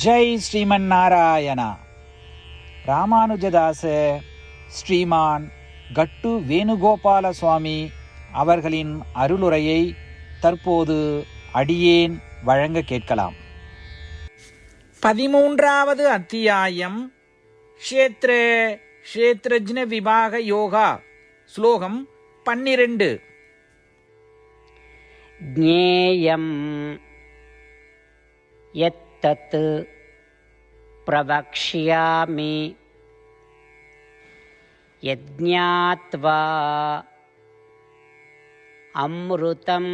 ஜெய் ஸ்ரீமன் நாராயணா. ராமானுஜதாச ஸ்ரீமான் கட்டு வேணுகோபால சுவாமி அவர்களின் அருளுரையை தற்போது அடியேன் வழங்க கேட்கலாம். 13வது அத்தியாயம் க்ஷேத்ரஜ்ன விபாக யோகா. ஸ்லோகம் 12. ஞேயம் யத்தத் பிரவக்ஷ்யாமி யஜ்ஞாத்வா அம்ருதம்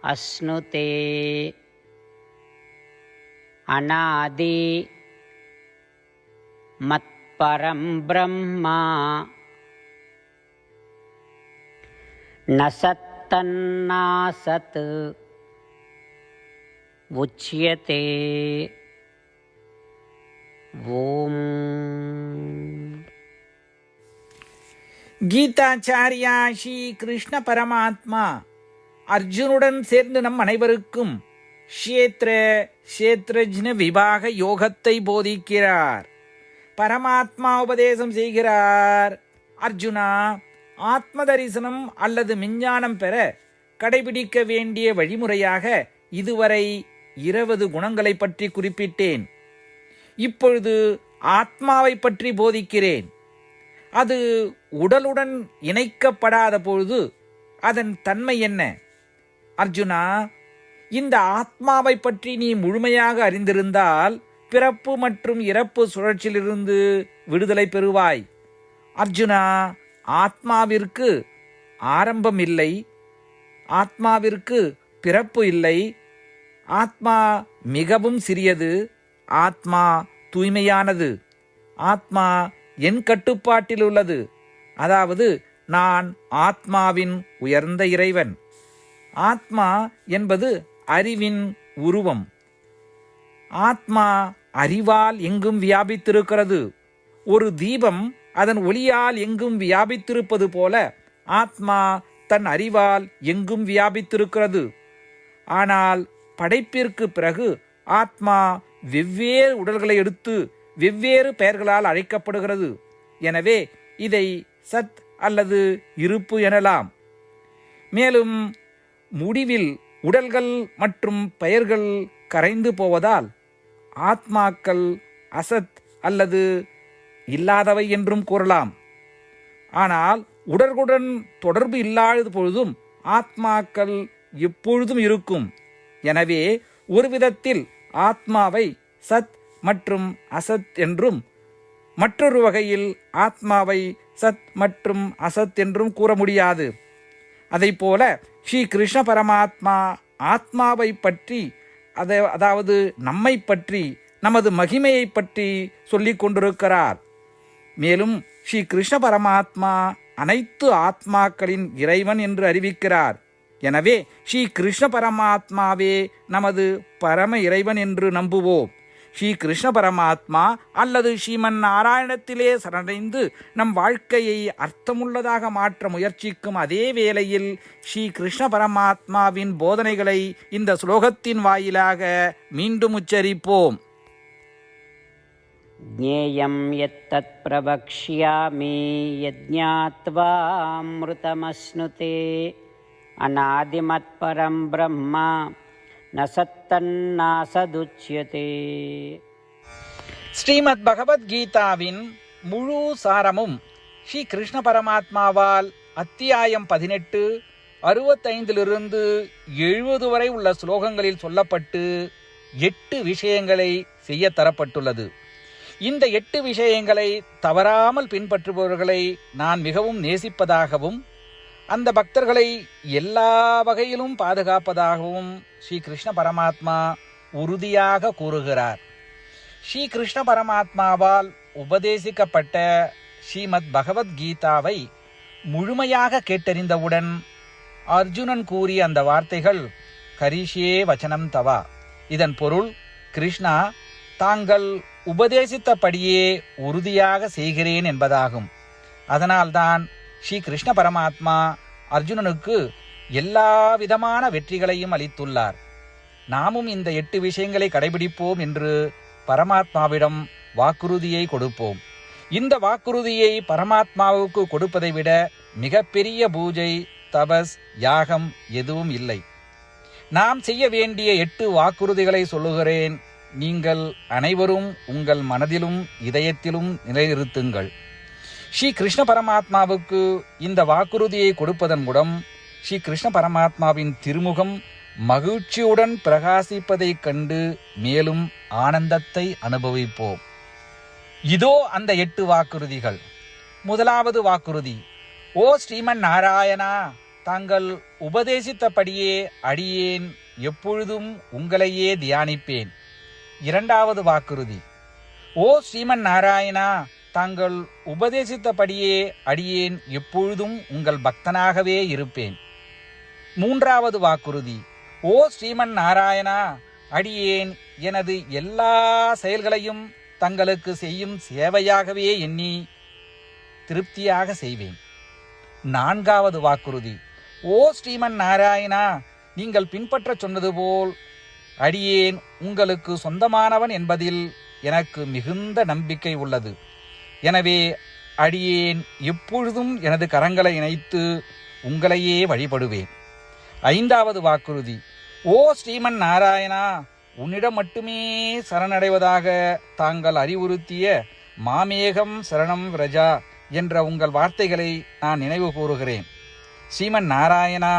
அஸ்னுதே அநாதி மத்பரம் பிரம்மா நசத்தன்னாசத் உச்யதே. ஓம். கீதாச்சாரியா ஸ்ரீ கிருஷ்ண பரமாத்மா அர்ஜுனுடன் சேர்ந்து நம் அனைவருக்கும் க்ஷேத்ரஜ்ன விபாக யோகத்தை போதிக்கிறார். பரமாத்மா உபதேசம் செய்கிறார். அர்ஜுனா, ஆத்ம தரிசனம் அல்லது விஞ்ஞானம் பெற கடைபிடிக்க வேண்டிய வழிமுறையாக இதுவரை 20 குணங்களை பற்றி குறிப்பிட்டேன். இப்பொழுது ஆத்மாவை பற்றி போதிக்கிறேன். அது உடலுடன் இணைக்கப்படாத பொழுது அதன் தன்மை என்ன? அர்ஜுனா, இந்த ஆத்மாவை பற்றி நீ முழுமையாக அறிந்திருந்தால் பிறப்பு மற்றும் இறப்பு சுழற்சியிலிருந்து விடுதலை பெறுவாய். அர்ஜுனா, ஆத்மாவிற்கு ஆரம்பம் இல்லை, ஆத்மாவிற்கு பிறப்பு இல்லை, ஆத்மா மிகவும் சிறியது, ஆத்மா தூய்மையானது, ஆத்மா என் கட்டுப்பாட்டில் உள்ளது. அதாவது நான் ஆத்மாவின் உயர்ந்த இறைவன். ஆத்மா என்பது அறிவின் உருவம். ஆத்மா அறிவால் எங்கும் வியாபித்திருக்கிறது. ஒரு தீபம் அதன் ஒளியால் எங்கும் வியாபித்திருப்பது போல ஆத்மா தன் அறிவால் எங்கும் வியாபித்திருக்கிறது. ஆனால் படைப்பிற்கு பிறகு ஆத்மா வெவ்வேறு உடல்களை எடுத்து வெவ்வேறு பெயர்களால் அழைக்கப்படுகிறது. எனவே இதை சத் அல்லது இருப்பு எனலாம். மேலும் முடிவில் உடல்கள் மற்றும் பெயர்கள் கரைந்து போவதால் ஆத்மாக்கள் அசத் அல்லது இல்லாதவை என்றும் கூறலாம். ஆனால் உடலுடன் தொடர்பு இல்லாத பொழுதும் ஆத்மாக்கள் எப்பொழுதும் இருக்கும். எனவே ஒரு விதத்தில் ஆத்மாவை சத் மற்றும் அசத் என்றும், மற்றொரு வகையில் ஆத்மாவை சத் மற்றும் அசத் என்றும் கூற முடியாது. அதைப்போல ஸ்ரீ கிருஷ்ண பரமாத்மா ஆத்மாவை பற்றி, அதாவது நம்மை பற்றி, நமது மகிமையை பற்றி சொல்லிக் கொண்டிருக்கிறார். மேலும் ஸ்ரீ கிருஷ்ண பரமாத்மா அனைத்து ஆத்மாக்களின் இறைவன் என்று அறிவிக்கிறார். எனவே ஸ்ரீ கிருஷ்ண பரமாத்மாவே நமது பரம இறைவன் என்று நம்புவோம். ஸ்ரீ கிருஷ்ண பரமாத்மா அல்லது ஸ்ரீமன் நாராயணத்திலே சரணடைந்து நம் வாழ்க்கையை அர்த்தமுள்ளதாக மாற்ற முயற்சிக்கும் அதே வேளையில் ஸ்ரீ கிருஷ்ண பரமாத்மாவின் போதனைகளை இந்த ஸ்லோகத்தின் வாயிலாக மீண்டும் உச்சரிப்போம். ஞேயம் யத்தத் பிரவக்ஷ்யாமி யஜ்ஞாத்வா அம்ருதமஸ்னுதே அநாதிமத்பரம் பிரம்மா நசத்தன்னாசதுச்யதே. ஸ்ரீமத் பகவத்கீதாவின் முழு சாரமும் ஸ்ரீ கிருஷ்ண பரமாத்மாவால் அத்தியாயம் 18 65 70 வரை உள்ள ஸ்லோகங்களில் சொல்லப்பட்டு 8 விஷயங்களை செய்ய தரப்பட்டுள்ளது. இந்த 8 விஷயங்களை தவறாமல் பின்பற்றுபவர்களை நான் மிகவும் நேசிப்பதாகவும் அந்த பக்தர்களை எல்லா வகையிலும் பாதுகாப்பதாகவும் ஸ்ரீ கிருஷ்ண பரமாத்மா உறுதியாக கூறுகிறார். ஸ்ரீ கிருஷ்ண பரமாத்மாவால் உபதேசிக்கப்பட்ட ஸ்ரீமத் பகவத்கீதாவை முழுமையாக கேட்டறிந்தவுடன் அர்ஜுனன் கூறிய அந்த வார்த்தைகள் கரிஷ்யே வச்சனம் தவா. இதன் பொருள், கிருஷ்ணா, தாங்கள் உபதேசித்தபடியே உறுதியாக செய்கிறேன் என்பதாகும். அதனால்தான் ஸ்ரீ கிருஷ்ண பரமாத்மா அர்ஜுனனுக்கு எல்லா விதமான வெற்றிகளையும் அளித்துள்ளார். நாமும் இந்த 8 விஷயங்களை கடைபிடிப்போம் என்று பரமாத்மாவிடம் வாக்குறுதியை கொடுப்போம். இந்த வாக்குறுதியை பரமாத்மாவுக்கு கொடுப்பதை விட மிகப்பெரிய பூஜை, தபஸ், யாகம் எதுவும் இல்லை. நாம் செய்ய வேண்டிய 8 வாக்குறுதிகளை சொல்லுகிறேன். நீங்கள் அனைவரும் உங்கள் மனதிலும் இதயத்திலும் நிலைநிறுத்துங்கள். ஸ்ரீ கிருஷ்ண பரமாத்மாவுக்கு இந்த வாக்குறுதியை கொடுப்பதன் மூலம் ஸ்ரீ கிருஷ்ண பரமாத்மாவின் திருமுகம் மகிழ்ச்சியுடன் பிரகாசிப்பதைக் கண்டு மேலும் ஆனந்தத்தை அனுபவிப்போம். இதோ அந்த 8 வாக்குறுதிகள். முதலாவது வாக்குறுதி: ஓ ஸ்ரீமன் நாராயணா, தாங்கள் உபதேசித்தபடியே அடியேன் எப்பொழுதும் உங்களையே தியானிப்பேன். இரண்டாவது வாக்குறுதி: ஓ ஸ்ரீமன் நாராயணா, தாங்கள் உபதேசித்தபடியே அடியேன் எப்பொழுதும் உங்கள் பக்தனாகவே இருப்பேன். மூன்றாவது வாக்குறுதி: ஓ ஸ்ரீமன் நாராயணா, அடியேன் எனது எல்லா செயல்களையும் தங்களுக்கு செய்யும் சேவையாகவே எண்ணி திருப்தியாக செய்வேன். நான்காவது வாக்குறுதி: ஓ ஸ்ரீமன் நாராயணா, நீங்கள் பின்பற்ற சொன்னது போல் அடியேன் உங்களுக்கு சொந்தமானவன் என்பதில் எனக்கு மிகுந்த நம்பிக்கை உள்ளது. எனவே அடியேன் எப்பொழுதும் எனது கரங்களை இணைத்து உங்களையே வழிபடுவேன். ஐந்தாவது வாக்குறுதி: ஓ ஸ்ரீமன் நாராயணா, உன்னிடம் மட்டுமே சரணடைவதாக தாங்கள் அறிவுறுத்திய மாமேகம் சரணம் விரஜா என்ற உங்கள் வார்த்தைகளை நான் நினைவு கூறுகிறேன். ஸ்ரீமன் நாராயணா,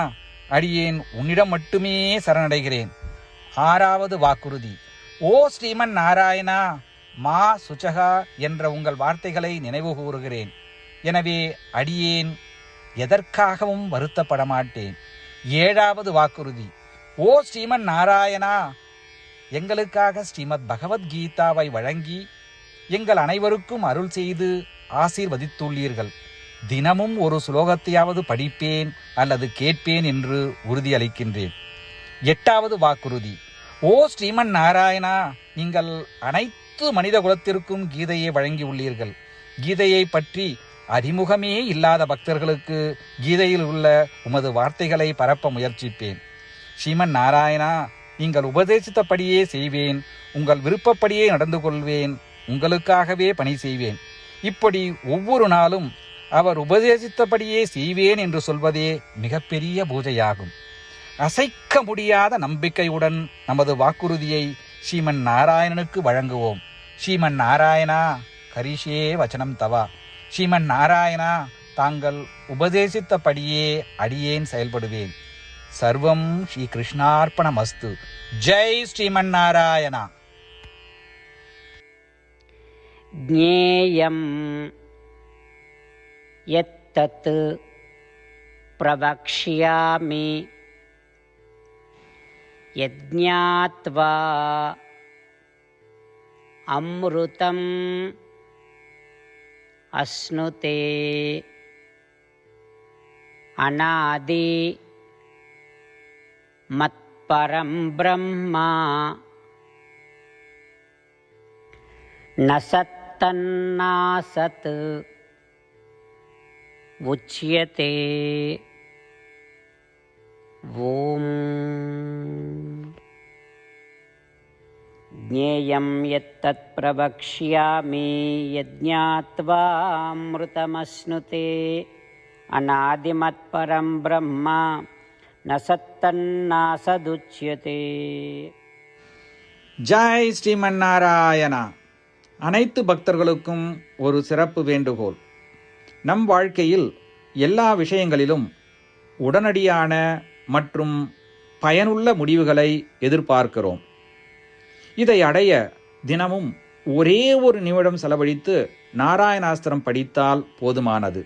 அடியேன் உன்னிடம் மட்டுமே சரணடைகிறேன். ஆறாவது வாக்குறுதி: ஓ ஸ்ரீமன் நாராயணா, மா சுச்சகா என்ற உங்கள் வார்த்தைகளை நினைவு கூறுகிறேன். எனவே அடியேன் எதற்காகவும் வருத்தப்பட மாட்டேன். ஏழாவது வாக்குறுதி: ஓ ஸ்ரீமன் நாராயணா, எங்களுக்காக ஸ்ரீமத் பகவத்கீதாவை வழங்கி எங்கள் அனைவருக்கும் அருள் செய்து ஆசீர்வதித்துள்ளீர்கள். தினமும் ஒரு ஸ்லோகத்தையாவது படிப்பேன் அல்லது கேட்பேன் என்று உறுதியளிக்கின்றேன். எட்டாவது வாக்குறுதி: ஓ ஸ்ரீமன் நாராயணா, நீங்கள் அனைத்து மனித குலத்திற்கும் கீதையை வழங்கியுள்ளீர்கள். கீதையை பற்றி அறிமுகமே இல்லாத பக்தர்களுக்கு கீதையில் உள்ள உமது வார்த்தைகளை பரப்ப முயற்சிப்பேன். ஸ்ரீமன் நாராயணா, நீங்கள் உபதேசித்தபடியே செய்வேன். உங்கள் விருப்பப்படியே நடந்து கொள்வேன். உங்களுக்காகவே பணி செய்வேன். இப்படி ஒவ்வொரு நாளும் அவர் உபதேசித்தபடியே செய்வேன் என்று சொல்வதே மிகப்பெரிய பூஜையாகும். அசைக்க முடியாத நம்பிக்கையுடன் நமது வாக்குறுதியை ஸ்ரீமன் நாராயணனுக்கு வழங்குவோம். ஸ்ரீமன் நாராயணா, கரிஷே வச்சனம் தவா. ஸ்ரீமன் நாராயணா, தாங்கள் உபதேசித்தபடியே அடியேன் செயல்படுவேன். சர்வம் ஸ்ரீ கிருஷ்ணார்ப்பணமஸ்து. ஜெய் ஸ்ரீமன் நாராயணா. ஞேயம் யத்தத் பிரவக்ஷ்யாமி யஜ்ஞாத்வா அம்ருதம் அஸ்னுதே அநாதி மத்பரம் பிரம்மா ந சத்தன்னாசத் உச்யதே. ஓம். ஞேயம் யத்தத் பிரவக்ஷ்யாமி யஜ்ஞாத்வா அம்ருதமஸ்னுதே அநாதிமத்பரம் பிரம்மா ந சத்தன்னாசதுச்யதே. ஜெய் ஸ்ரீமன் நாராயணா. அனைத்து பக்தர்களுக்கும் ஒரு சிறப்பு வேண்டுகோள். நம் வாழ்க்கையில் எல்லா விஷயங்களிலும் உடனடியான மற்றும் பயனுள்ள முடிவுகளை எதிர்பார்க்கிறோம். இதை அடைய தினமும் ஒரே ஒரு நிமிடம் செலவழித்து நாராயணாஸ்திரம் படித்தால் போதுமானது.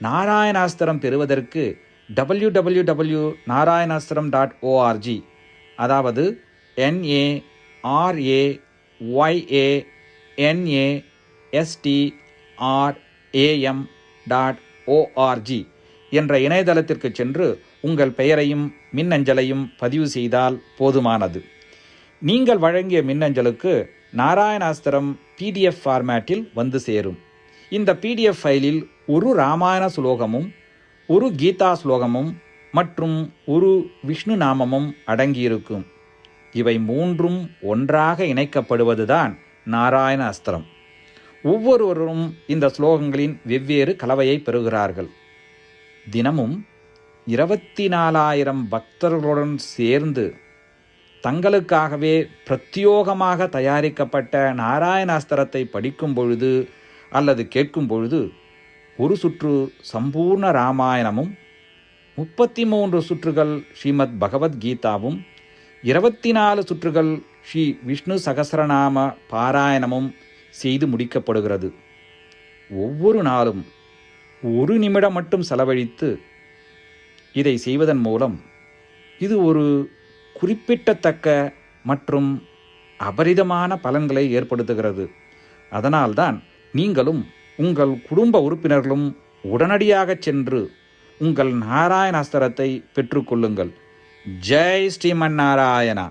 நாராயணாஸ்திரம் பெறுவதற்கு www.narayanaastram.org, அதாவது NARAYANASTRAM.org என்ற இணையதளத்திற்கு சென்று உங்கள் பெயரையும் மின்னஞ்சலையும் பதிவு செய்தால் போதுமானது. நீங்கள் வழங்கிய மின்னஞ்சலுக்கு நாராயணாஸ்திரம் PDF ஃபார்மேட்டில் வந்து சேரும். இந்த PDF ஃபைலில் ஒரு ராமாயண ஸ்லோகமும் ஒரு கீதா ஸ்லோகமும் மற்றும் ஒரு விஷ்ணு நாமமும் அடங்கியிருக்கும். இவை மூன்றும் ஒன்றாக இணைக்கப்படுவதுதான் நாராயண அஸ்திரம். ஒவ்வொருவரும் இந்த ஸ்லோகங்களின் வெவ்வேறு கலவையை பெறுகிறார்கள். தினமும் 24,000 பக்தர்களுடன் சேர்ந்து தங்களுக்காகவே பிரத்யோகமாக தயாரிக்கப்பட்ட நாராயணாஸ்திரத்தை படிக்கும் பொழுது அல்லது கேட்கும் பொழுது ஒரு சுற்று சம்பூர்ண ராமாயணமும் 33 சுற்றுகள் ஸ்ரீமத் பகவத்கீதாவும் 24 சுற்றுகள் ஸ்ரீ விஷ்ணு சகஸ்ரநாம பாராயணமும் செய்து முடிக்கப்படுகிறது. ஒவ்வொரு நாளும் 1 நிமிடம் மட்டும் செலவழித்து இதை செய்வதன் மூலம் இது ஒரு குறிப்பிடத்தக்க மற்றும் அபரிதமான பலன்களை ஏற்படுத்துகிறது. அதனால்தான் நீங்களும் உங்கள் குடும்ப உறுப்பினர்களும் உடனடியாக சென்று உங்கள் நாராயணாஸ்திரத்தை பெற்றுக்கொள்ளுங்கள். ஜெய் ஸ்ரீமன் நாராயணா.